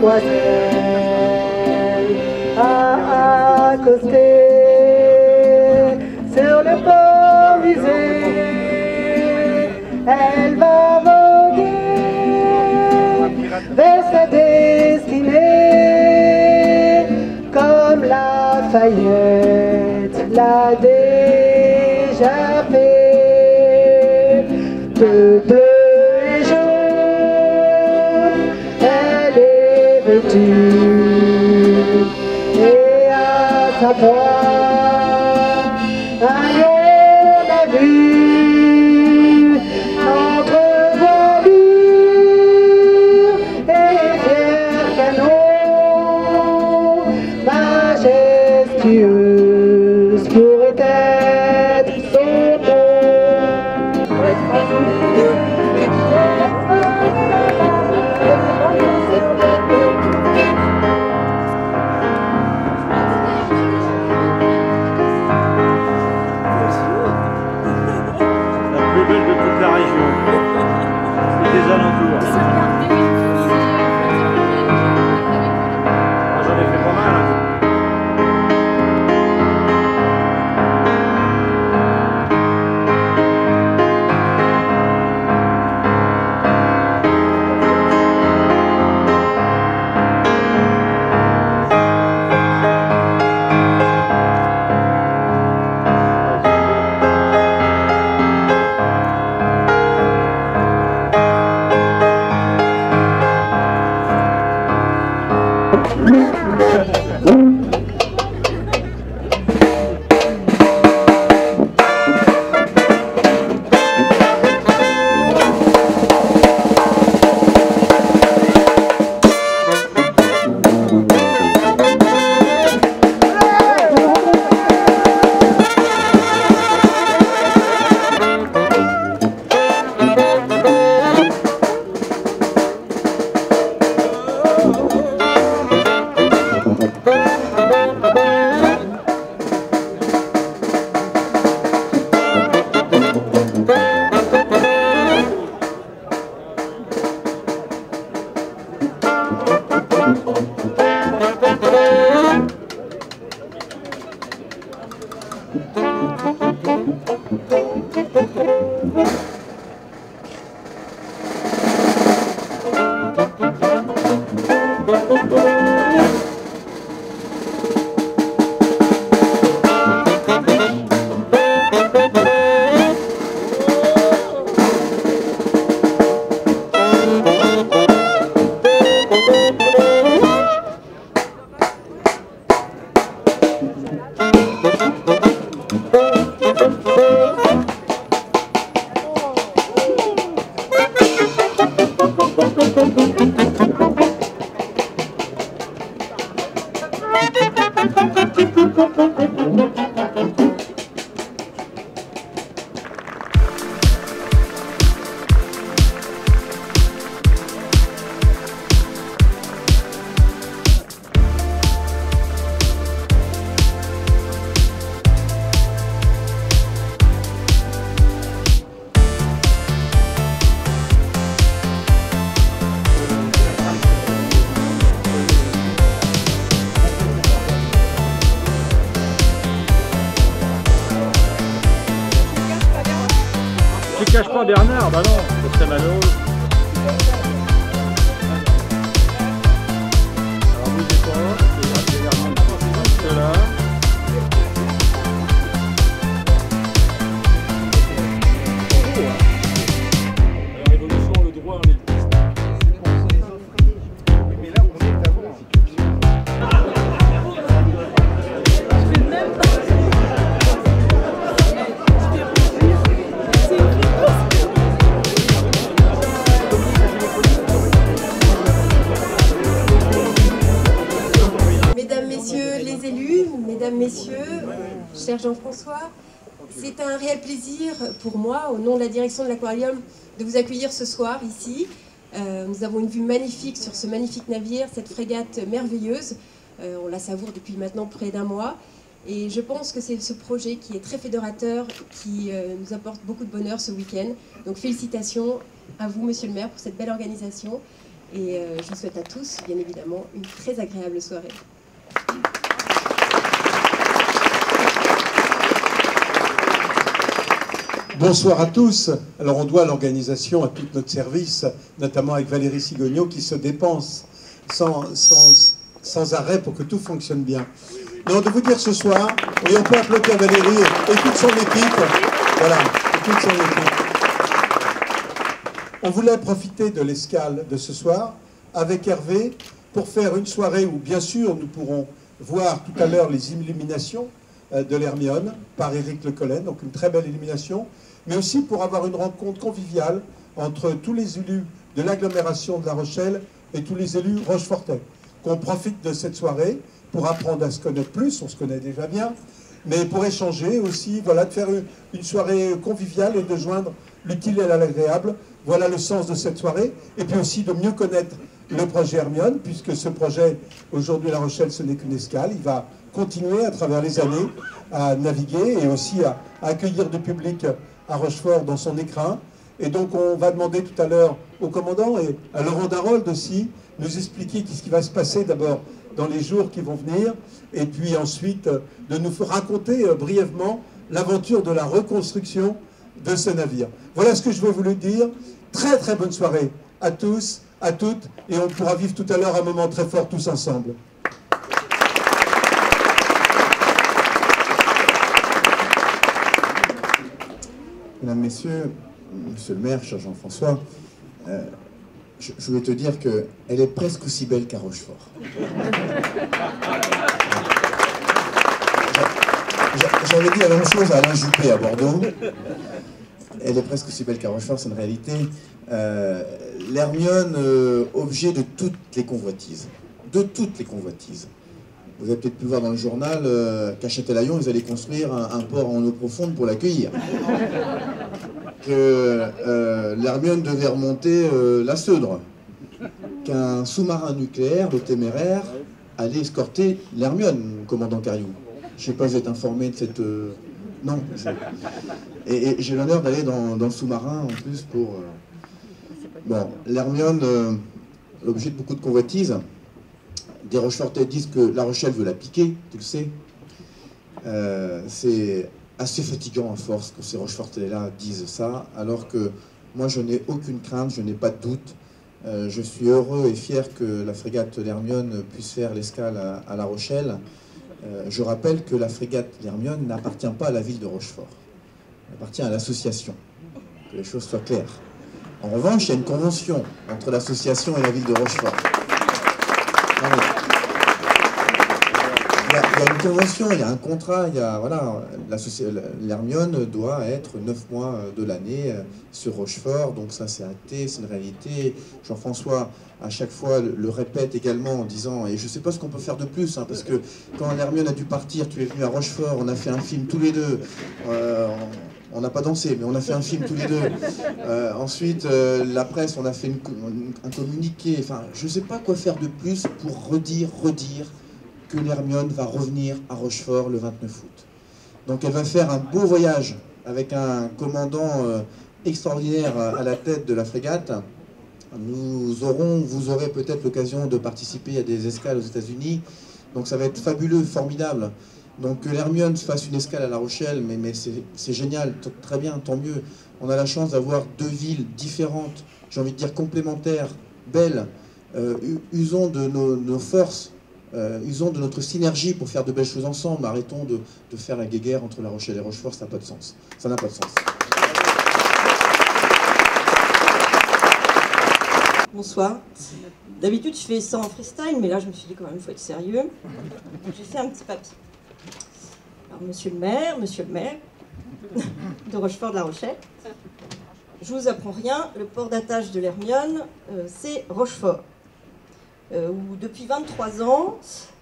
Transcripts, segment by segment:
demoiselle a accosté sur le port musée. Elle va voguer vers sa destinée, comme Lafayette l'a déjà fait. De bleu et jaune, elle est vêtue, et à sa pointe un lion a vu entre voilure et fier canon, majestueuse pourrait être son nom. Tu caches pas Bernard, bah non, c'est très malheureux. Alors bougez pas, c'est Bernard juste là. La révolution, le droit, les... Mais là, on est avant. Mesdames, Messieurs, cher Jean-François, c'est un réel plaisir pour moi, au nom de la direction de l'Aquarium, de vous accueillir ce soir ici. Nous avons une vue magnifique sur ce magnifique navire, cette frégate merveilleuse. On la savoure depuis maintenant près d'un mois. Et je pense que c'est ce projet qui est très fédérateur, qui nous apporte beaucoup de bonheur ce week-end. Donc félicitations à vous, Monsieur le maire, pour cette belle organisation. Et je vous souhaite à tous, bien évidemment, une très agréable soirée. Bonsoir à tous. Alors on doit l'organisation à tout notre service, notamment avec Valérie Sigogno qui se dépense sans arrêt pour que tout fonctionne bien. Non, de vous dire ce soir, et on peut applaudir Valérie et toute son équipe. Voilà, et toute son équipe. On voulait profiter de l'escale de ce soir avec Hervé pour faire une soirée où, bien sûr, nous pourrons voir tout à l'heure les illuminations de l'Hermione par Éric Le Collen, donc une très belle illumination, mais aussi pour avoir une rencontre conviviale entre tous les élus de l'agglomération de La Rochelle et tous les élus rochefortais. Qu'on profite de cette soirée pour apprendre à se connaître plus, on se connaît déjà bien, mais pour échanger aussi, voilà, de faire une soirée conviviale et de joindre l'utile à l'agréable. Voilà le sens de cette soirée, et puis aussi de mieux connaître le projet Hermione, puisque ce projet, aujourd'hui La Rochelle, ce n'est qu'une escale. Il va continuer à travers les années à naviguer et aussi à accueillir du public à Rochefort dans son écrin. Et donc on va demander tout à l'heure au commandant et à Laurent Darold aussi nous expliquer ce qui va se passer d'abord dans les jours qui vont venir, et puis ensuite de nous raconter brièvement l'aventure de la reconstruction de ce navire. Voilà ce que je veux vous le dire. Très très bonne soirée à tous, à toutes, et on pourra vivre tout à l'heure un moment très fort tous ensemble. Mesdames, Messieurs, Monsieur le maire, cher Jean-François, je voulais te dire qu'elle est presque aussi belle qu'à Rochefort. J'avais dit la même chose à Alain Juppé à Bordeaux. Elle est presque aussi belle qu'à Rochefort, c'est une réalité. L'Hermione, objet de toutes les convoitises. De toutes les convoitises. Vous avez peut-être pu voir dans le journal qu'à Châtelaillon, ils allaient construire un port en eau profonde pour l'accueillir. Que l'Hermione devait remonter la Seudre. Qu'un sous-marin nucléaire, le Téméraire, allait escorter l'Hermione, commandant Cariou. Je ne sais pas si vous êtes informé de cette... Non. Et j'ai l'honneur d'aller dans le sous-marin, en plus, pour... Bon, l'Hermione, l'objet de beaucoup de convoitises. Des Rochefortais disent que La Rochelle veut la piquer, tu le sais. C'est assez fatigant à force que ces Rochefortais-là disent ça, alors que moi je n'ai aucune crainte, je n'ai pas de doute. Je suis heureux et fier que la frégate l'Hermione puisse faire l'escale à La Rochelle. Je rappelle que la frégate l'Hermione n'appartient pas à la ville de Rochefort. Elle appartient à l'association. Que les choses soient claires. En revanche, il y a une convention entre l'association et la ville de Rochefort. Il y a une convention, il y a un contrat, voilà, l'Hermione doit être 9 mois de l'année sur Rochefort, donc ça c'est acté, c'est une réalité. Jean-François, à chaque fois, le répète également en disant, et je ne sais pas ce qu'on peut faire de plus, hein, parce que quand l'Hermione a dû partir, tu es venu à Rochefort, on a fait un film tous les deux, on n'a pas dansé, mais on a fait un film tous les deux. Ensuite, la presse, on a fait un communiqué, enfin, je ne sais pas quoi faire de plus pour redire que l'Hermione va revenir à Rochefort le 29 août. Donc elle va faire un beau voyage avec un commandant extraordinaire à la tête de la frégate. Vous aurez peut-être l'occasion de participer à des escales aux États-Unis. Donc ça va être fabuleux, formidable. Donc que l'Hermione fasse une escale à La Rochelle, mais c'est génial, très bien, tant mieux. On a la chance d'avoir deux villes différentes, j'ai envie de dire complémentaires, belles. Usons de nos forces. Usons de notre synergie pour faire de belles choses ensemble. Arrêtons de faire la guéguerre entre La Rochelle et Rochefort, ça n'a pas de sens. Ça n'a pas de sens. Bonsoir. D'habitude, je fais ça en freestyle, mais là, je me suis dit quand même, il faut être sérieux. J'ai fait un petit papier. Alors, monsieur le maire de Rochefort de La Rochelle, je vous apprends rien, le port d'attache de l'Hermione, c'est Rochefort. Où depuis 23 ans,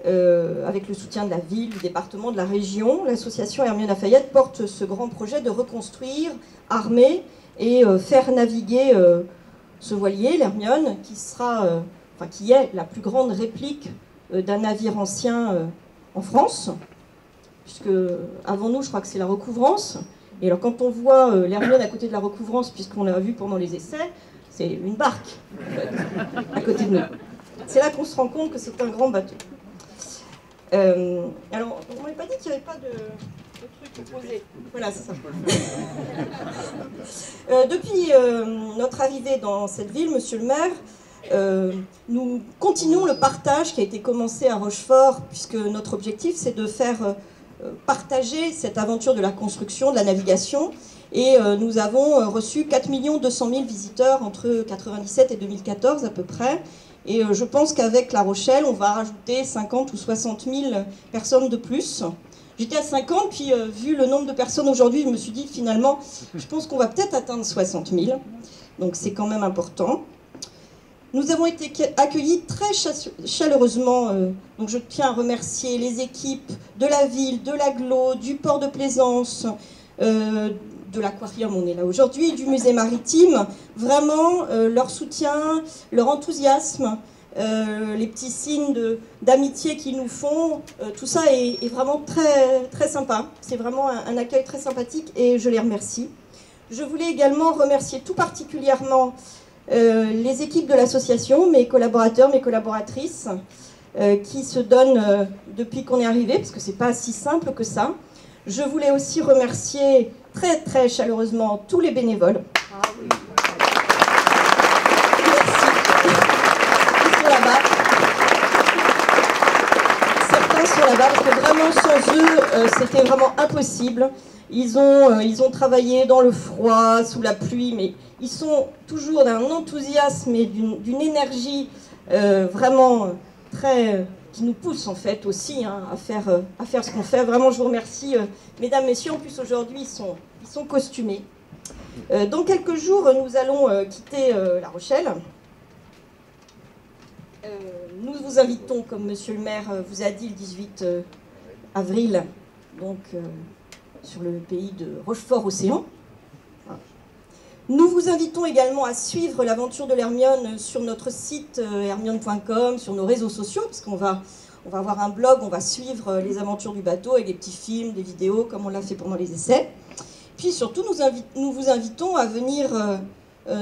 avec le soutien de la ville, du département, de la région, l'association Hermione Lafayette porte ce grand projet de reconstruire, armer et faire naviguer ce voilier, l'Hermione, qui est la plus grande réplique d'un navire ancien en France, puisque avant nous, je crois que c'est la Recouvrance. Et alors quand on voit l'Hermione à côté de la Recouvrance, puisqu'on l'a vu pendant les essais, C'est une barque, en fait, à côté de nous. C'est là qu'on se rend compte que c'est un grand bateau. Alors, on m'avait pas dit qu'il n'y avait pas de truc posé. Voilà, c'est ça. Depuis notre arrivée dans cette ville, monsieur le maire, nous continuons le partage qui a été commencé à Rochefort, puisque notre objectif, c'est de faire partager cette aventure de la construction, de la navigation. Et nous avons reçu 4 200 000 visiteurs entre 1997 et 2014 à peu près. Et je pense qu'avec La Rochelle, on va rajouter 50 ou 60 000 personnes de plus. J'étais à 50, puis vu le nombre de personnes aujourd'hui, je me suis dit finalement, je pense qu'on va peut-être atteindre 60 000. Donc c'est quand même important. Nous avons été accueillis très chaleureusement. Donc je tiens à remercier les équipes de la ville, de l'agglo, du port de Plaisance, de l'aquarium, on est là aujourd'hui, du musée maritime. Vraiment, leur soutien, leur enthousiasme, les petits signes d'amitié qu'ils nous font, tout ça est vraiment très, très sympa. C'est vraiment un accueil très sympathique et je les remercie. Je voulais également remercier tout particulièrement les équipes de l'association, mes collaborateurs, mes collaboratrices, qui se donnent depuis qu'on est arrivé, parce que c'est pas si simple que ça. Je voulais aussi remercier très très chaleureusement tous les bénévoles. Ah oui. Merci. Ils sont là-bas. Certains sont là-bas parce que vraiment sans eux, c'était vraiment impossible. Ils ont travaillé dans le froid, sous la pluie, mais ils sont toujours d'un enthousiasme et d'une énergie vraiment très... qui nous pousse en fait aussi hein, à faire ce qu'on fait. Vraiment, je vous remercie, mesdames, messieurs. En plus, aujourd'hui, ils sont costumés. Dans quelques jours, nous allons quitter La Rochelle. Nous vous invitons, comme monsieur le maire vous a dit, le 18 avril, donc sur le pays de Rochefort-Océan. Nous vous invitons également à suivre l'aventure de l'Hermione sur notre site hermione.com, sur nos réseaux sociaux, parce qu'on va avoir un blog, on va suivre les aventures du bateau avec des petits films, des vidéos, comme on l'a fait pendant les essais. Puis surtout, nous vous invitons à venir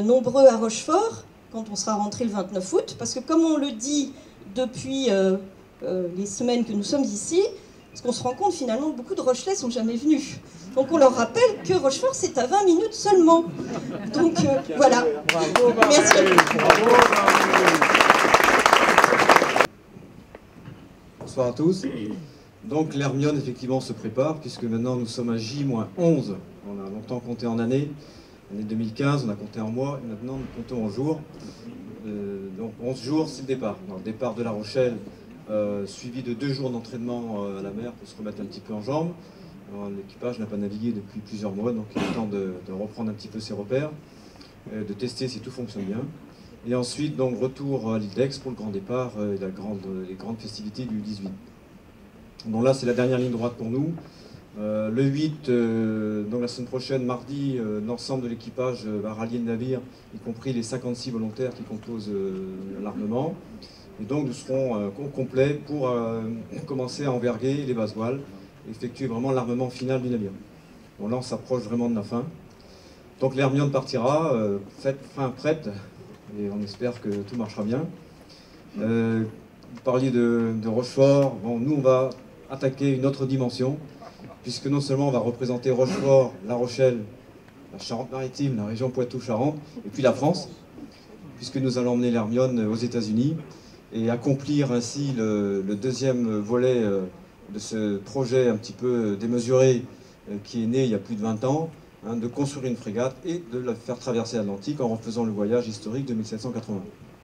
nombreux à Rochefort, quand on sera rentré le 29 août, parce que comme on le dit depuis les semaines que nous sommes ici, parce qu'on se rend compte finalement que beaucoup de Rochelais ne sont jamais venus. Donc on leur rappelle que Rochefort c'est à 20 minutes seulement. Donc voilà. Bravo, merci. Bonsoir à tous. Donc l'Hermione effectivement se prépare puisque maintenant nous sommes à J-11. On a longtemps compté en années. L'année 2015 on a compté en mois et maintenant nous comptons en jours. Donc 11 jours c'est le départ. Alors, le départ de La Rochelle suivi de 2 jours d'entraînement à la mer pour se remettre un petit peu en jambes. L'équipage n'a pas navigué depuis plusieurs mois, donc il est temps de reprendre un petit peu ses repères, de tester si tout fonctionne bien. Et ensuite, donc, retour à l'île d'Aix pour le grand départ et les grandes festivités du 18. Donc là, c'est la dernière ligne droite pour nous. Le 8, donc la semaine prochaine, mardi, l'ensemble de l'équipage va rallier le navire, y compris les 56 volontaires qui composent l'armement. Et donc nous serons au complet pour commencer à enverguer les basses voiles, effectuer vraiment l'armement final du navire. Bon, là on s'approche vraiment de la fin. Donc l'Hermione partira, prête, et on espère que tout marchera bien. Vous parliez de Rochefort, bon, nous on va attaquer une autre dimension, puisque non seulement on va représenter Rochefort, La Rochelle, la Charente-Maritime, la région Poitou-Charentes, et puis la France, puisque nous allons emmener l'Hermione aux États-Unis, et accomplir ainsi le deuxième volet de ce projet un petit peu démesuré qui est né il y a plus de 20 ans, hein, de construire une frégate et de la faire traverser l'Atlantique en refaisant le voyage historique de 1780.